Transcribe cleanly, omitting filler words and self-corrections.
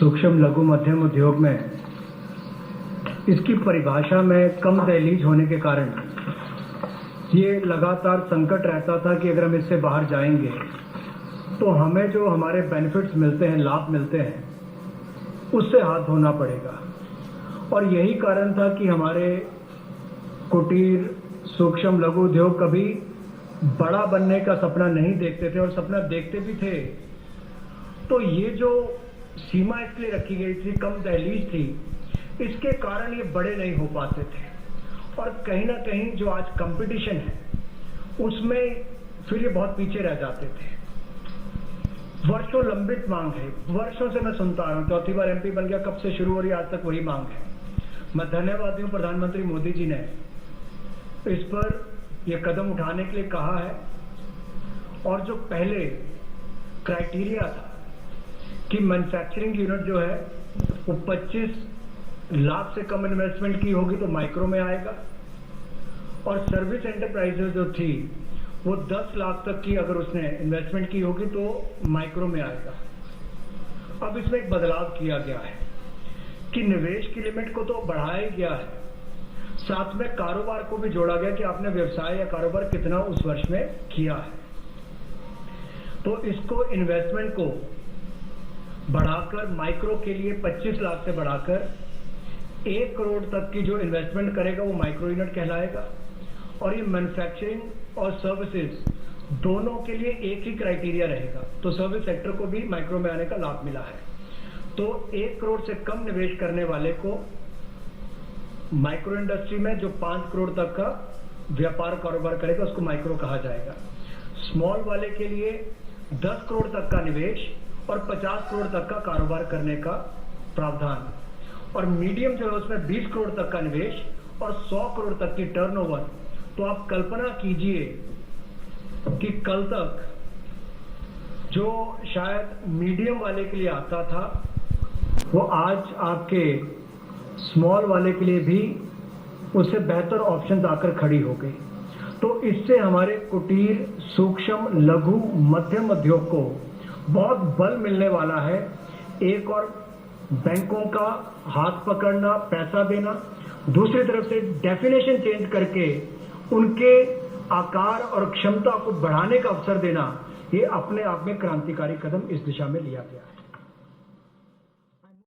सूक्ष्म लघु मध्यम उद्योग में इसकी परिभाषा में कम दहलीज होने के कारण ये लगातार संकट रहता था कि अगर हम इससे बाहर जाएंगे तो हमें जो हमारे बेनिफिट्स मिलते हैं, लाभ मिलते हैं, उससे हाथ धोना पड़ेगा। और यही कारण था कि हमारे कुटीर सूक्ष्म लघु उद्योग कभी बड़ा बनने का सपना नहीं देखते थे, और सपना देखते भी थे तो ये जो सीमा इसके लिए रखी गई थी, कम दहलीज थी, इसके कारण ये बड़े नहीं हो पाते थे। और कहीं ना कहीं जो आज कंपटीशन है उसमें फिर ये बहुत पीछे रह जाते थे। वर्षों लंबित मांग है, वर्षों से मैं सुनता आ रहा हूँ, चौथी बार एमपी बन गया, कब से शुरू हो रही आज तक वही मांग है। मैं धन्यवादी हूँ प्रधानमंत्री मोदी जी ने इस पर यह कदम उठाने के लिए कहा है। और जो पहले क्राइटेरिया था कि मैन्युफैक्चरिंग यूनिट जो है वो 25 लाख से कम इन्वेस्टमेंट की होगी तो माइक्रो में आएगा, और सर्विस एंटरप्राइजेज जो थी वो 10 लाख तक की अगर उसने इन्वेस्टमेंट की होगी तो माइक्रो में आएगा। अब इसमें एक बदलाव किया गया है कि निवेश की लिमिट को तो बढ़ाया गया है, साथ में कारोबार को भी जोड़ा गया कि आपने व्यवसाय या कारोबार कितना उस वर्ष में किया है। तो इसको इन्वेस्टमेंट को बढ़ाकर माइक्रो के लिए 25 लाख से बढ़ाकर 1 करोड़ तक की जो इन्वेस्टमेंट करेगा वो माइक्रो यूनिट कहलाएगा। और ये मैन्युफैक्चरिंग और सर्विसेज दोनों के लिए एक ही क्राइटेरिया रहेगा, तो सर्विस सेक्टर को भी माइक्रो में आने का लाभ मिला है। तो 1 करोड़ से कम निवेश करने वाले को माइक्रो इंडस्ट्री में जो 5 करोड़ तक का व्यापार कारोबार करेगा उसको माइक्रो कहा जाएगा। स्मॉल वाले के लिए 10 करोड़ तक का निवेश और 50 करोड़ तक का कारोबार करने का प्रावधान, और मीडियम जो है उसमें 20 करोड़ तक का निवेश और 100 करोड़ तक की टर्नओवर। तो आप कल्पना कीजिए कि कल तक जो शायद मीडियम वाले के लिए आता था वो आज आपके स्मॉल वाले के लिए भी उससे बेहतर ऑप्शंस आकर खड़ी हो गई। तो इससे हमारे कुटीर सूक्ष्म लघु मध्यम उद्योग को बहुत बल मिलने वाला है। एक और बैंकों का हाथ पकड़ना, पैसा देना, दूसरी तरफ से डेफिनेशन चेंज करके उनके आकार और क्षमता को बढ़ाने का अवसर देना, ये अपने आप में क्रांतिकारी कदम इस दिशा में लिया गया है।